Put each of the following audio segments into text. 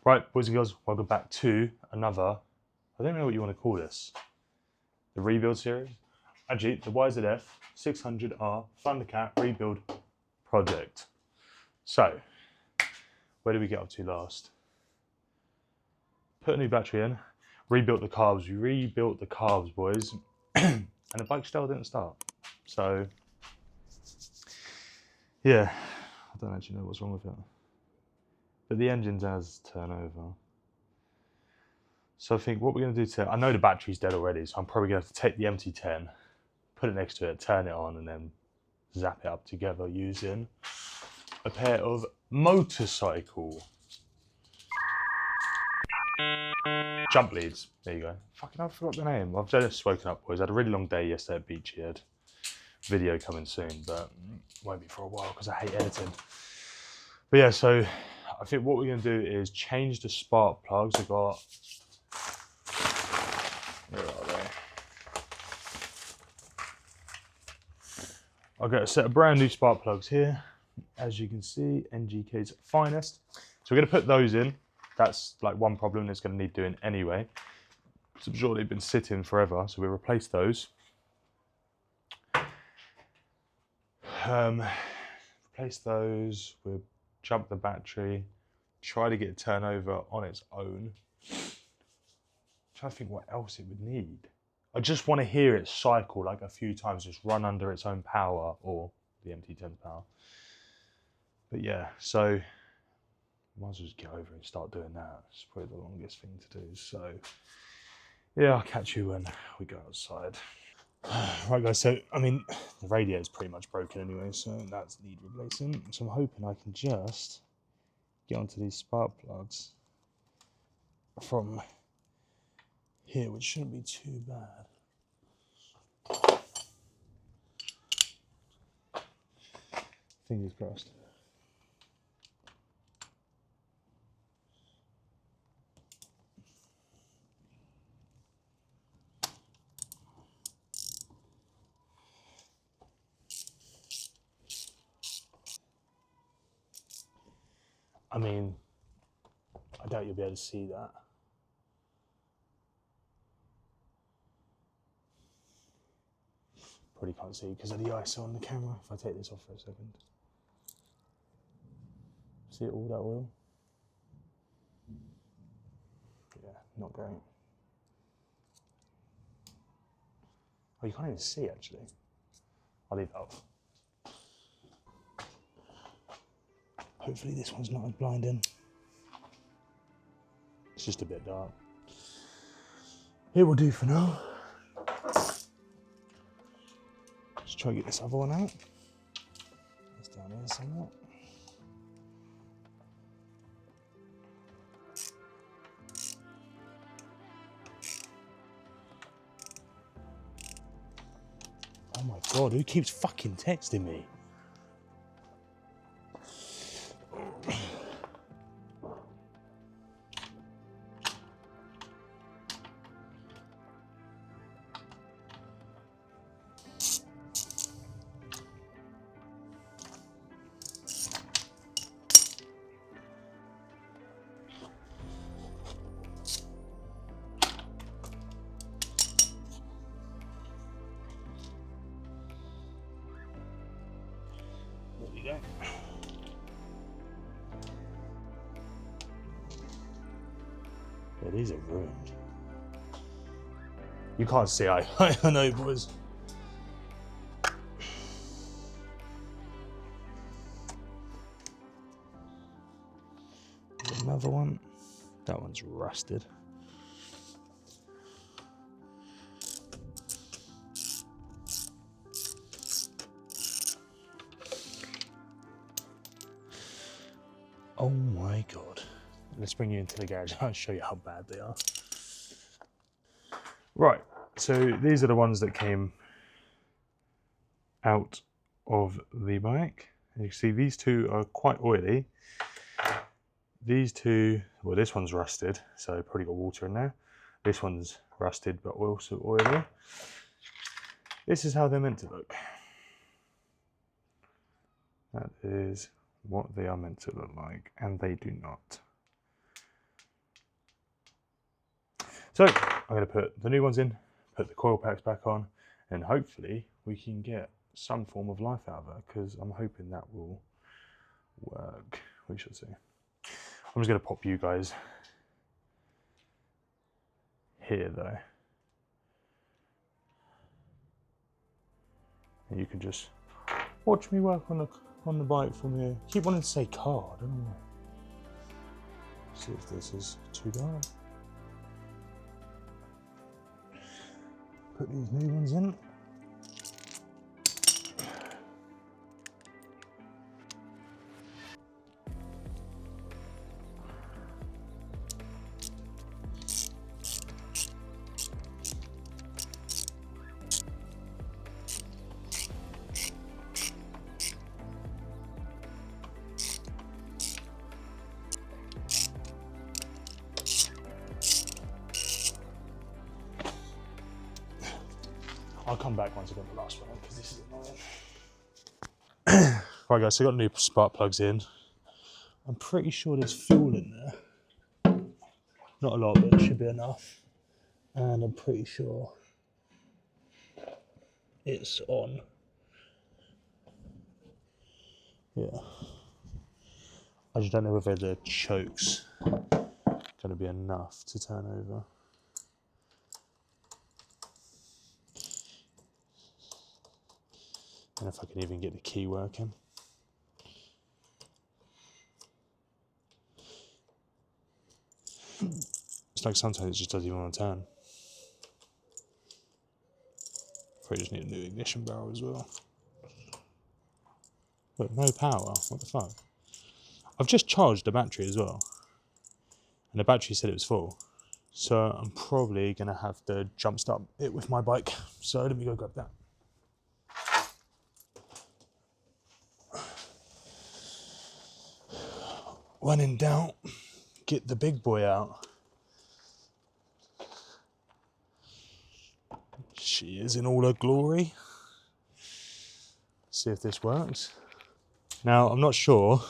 Right, boys and girls, welcome back to another, I don't know what you want to call this, the rebuild series. Actually, the YZF600R 𝗦𝗬𝗀 rebuild project. So, where did we get up to last? Put a new battery in, rebuilt the carbs. We rebuilt the carbs, boys, and the bike still didn't start. So, yeah, I don't actually know what's wrong with it. But the engine does turn over. So I think what we're going to do today, I know the battery's dead already, so I'm probably going to have to take the MT10, put it next to it, turn it on, and then zap it up together using a pair of 𝗦𝗽liche jump leads. There you go. Fucking, I forgot the name. I've just woken up, boys. I had a really long day yesterday at 𝗦𝗫𝗀𝗀 Head. Video coming soon, but won't be for a while because I hate editing. But yeah, so I think what we're going to do is change the spark plugs. I've got, where are they? I've got a set of brand new spark plugs here. As you can see, NGK's finest. So we're going to put those in. That's like one problem that's going to need doing anyway. So I'm sure they've been sitting forever, so we'll replace those. Replace those, we'll jump the battery, try to get a turnover on its own. Try to think what else it would need. I just want to hear it cycle like a few times, just run under its own power, or the MT10's power. But yeah, so might as well just get over and start doing that. It's probably the longest thing to do. So yeah, I'll catch you when we go outside. Right guys, so I mean the radiator is pretty much broken anyway, so that's need replacing. So I'm hoping I can just get onto these spark plugs from here, which shouldn't be too bad. Fingers crossed. I mean, I doubt you'll be able to see that. Probably can't see because of the ISO on the camera. If I take this off for a second. See all that oil? Yeah, not great. Oh, you can't even see actually. I'll leave that off. Hopefully this one's not as blinding. It's just a bit dark. It will do for now. Let's try to get this other one out. It's down here somewhat. Oh my God, who keeps fucking texting me? There we go. Yeah, these are ruined. You can't see, I know, boys. There's another one. That one's rusted. Oh my God. Let's bring you into the garage. I'll show you how bad they are. Right, so these are the ones that came out of the bike. And you can see these two are quite oily. These two, well, this one's rusted, so probably got water in there. This one's rusted, but also oily. This is how they're meant to look. That is what they are meant to look like, and they do not. So I'm going to put the new ones in, put the coil packs back on, and hopefully we can get some form of life out of it, because I'm hoping that will work. We shall see. I'm just going to pop you guys here though. And you can just watch me work on the bike from here. Keep wanting to say car, I don't know why. See if this is too dark. Put these new ones in. I'll come back once I've got the last one because this is annoying. Right guys, so I've got new spark plugs in. I'm pretty sure there's fuel in there. Not a lot, but it should be enough. And I'm pretty sure it's on. Yeah. I just don't know whether the choke's going to be enough to turn over. And if I can even get the key working. It's like sometimes it just doesn't even want to turn. Probably just need a new ignition barrel as well. But no power, what the fuck? I've just charged the battery as well. And the battery said it was full. So I'm probably gonna have to jump start it with my bike. So let me go grab that. When in doubt, get the big boy out. She is in all her glory. See if this works. Now, I'm not sure,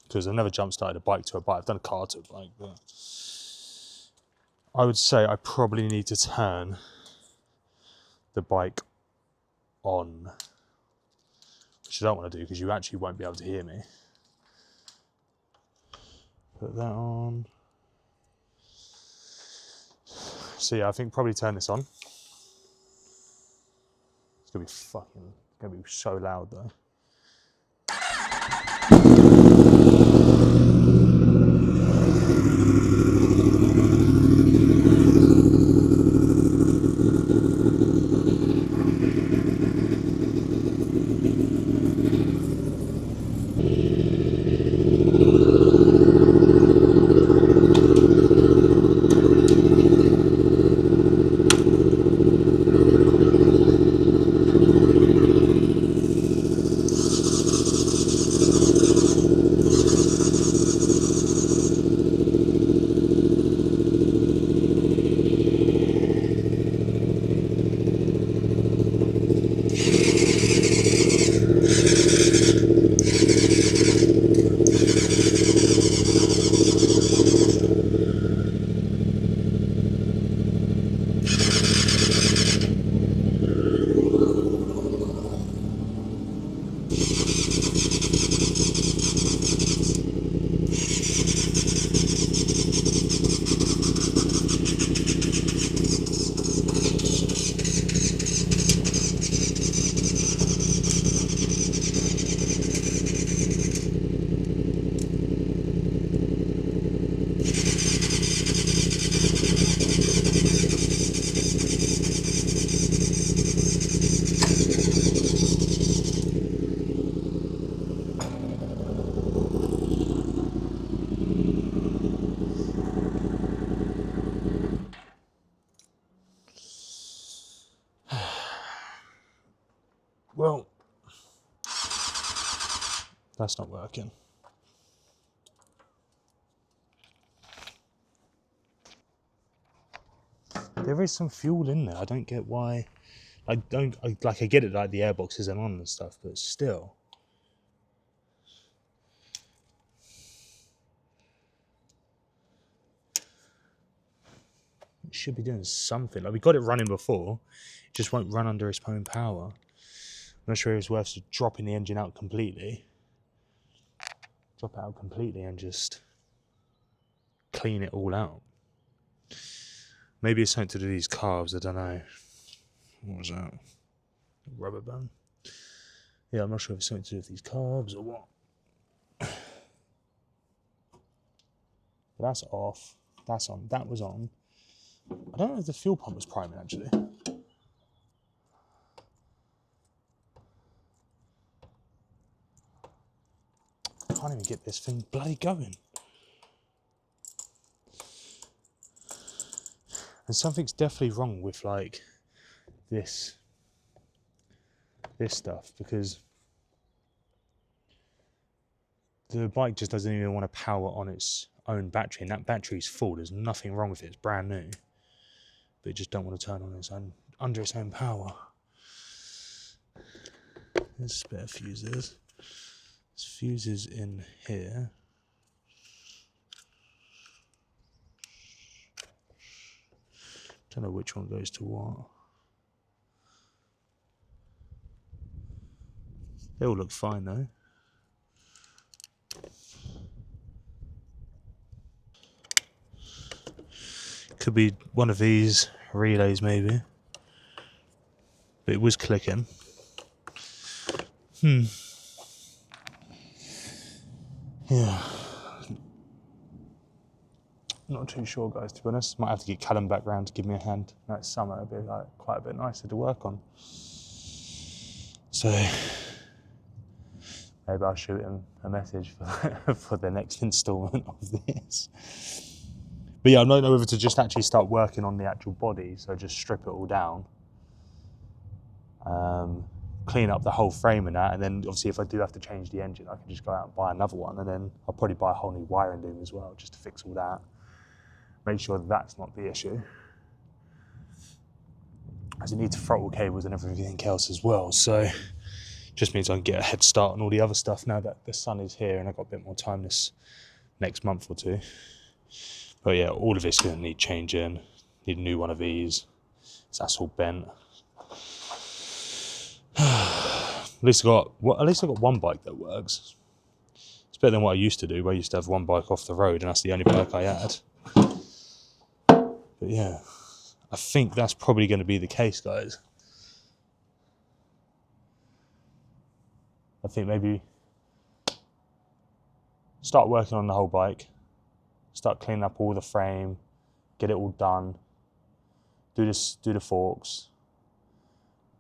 because I've never jump started a bike to a bike. I've done a car to a bike, but I would say I probably need to turn the bike on, which I don't want to do because you actually won't be able to hear me. Put that on. So yeah, I think probably turn this on. It's gonna be fucking, it's gonna be so loud though. Well, that's not working. There is some fuel in there. I don't get why. I get it, like the airboxes are on and stuff, but still. It should be doing something. Like, we got it running before. It just won't run under its own power. I'm not sure it's worth just dropping the engine out completely. Drop it out completely and just clean it all out. Maybe it's something to do with these carbs, I don't know. What was that? Rubber band. Yeah, I'm not sure if it's something to do with these carbs or what. That's off. That's on. That was on. I don't know if the fuel pump was priming actually. I can't even get this thing bloody going. And something's definitely wrong with like this stuff, because the bike just doesn't even want to power on its own battery, and that battery's full. There's nothing wrong with it. It's brand new, but it just don't want to turn on its own under its own power. There's spare fuses. There's fuses in here. Don't know which one goes to what. They all look fine though. Could be one of these relays maybe. But it was clicking. Yeah. Not too sure, guys, to be honest. Might have to get Callum back round to give me a hand. Now it's summer, it'll be like quite a bit nicer to work on. So maybe I'll shoot him a message for the next instalment of this. But yeah, I don't know whether to just actually start working on the actual body, so just strip it all down, clean up the whole frame and that, and then obviously if I do have to change the engine, I can just go out and buy another one, and then I'll probably buy a whole new wiring loom as well, just to fix all that. Make sure that's not the issue, as it needs throttle cables and everything else as well. So just means I can get a head start on all the other stuff now that the sun is here and I've got a bit more time this next month or two. But yeah, all of it's going to need changing. Need a new one of these. So that's all bent. At least I got one bike that works. It's better than what I used to do, where I used to have one bike off the road and that's the only bike I had. But yeah, I think that's probably going to be the case, guys. I think maybe start working on the whole bike, start cleaning up all the frame, get it all done, do the forks,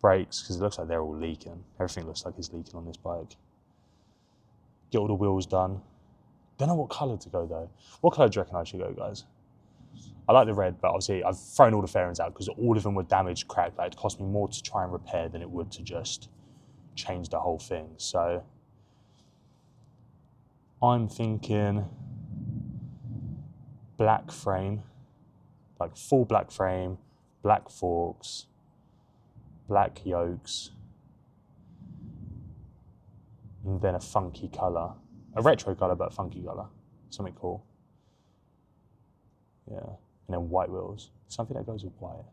brakes, because it looks like they're all leaking. Everything looks like it's leaking on this bike. Get all the wheels done. Don't know what colour to go though. What colour do you reckon I should go, guys? I like the red, but obviously I've thrown all the fairings out because all of them were damaged, cracked. Like, it cost me more to try and repair than it would to just change the whole thing. So I'm thinking black frame, like full black frame, black forks, black yokes, and then a funky colour. A retro colour, but a funky colour. Something cool. Yeah. And then white wheels. Something that goes with white.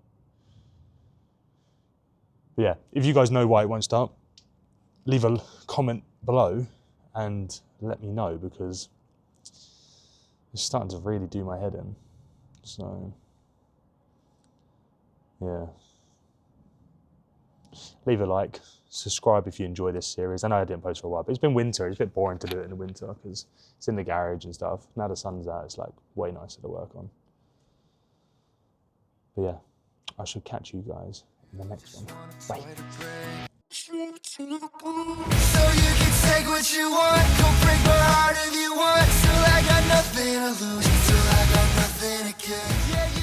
But yeah, if you guys know why it won't start, leave a comment below and let me know, because it's starting to really do my head in. So, yeah. Leave a like, subscribe if you enjoy this series. I know I didn't post for a while, but it's been winter. It's a bit boring to do it in the winter because it's in the garage and stuff. Now the sun's out, it's like way nicer to work on. But yeah, I shall catch you guys in the next one. Bye. So you can take what you want, go break my heart if you want. Till I got nothing to lose, till I got nothing to give. Yeah, yeah.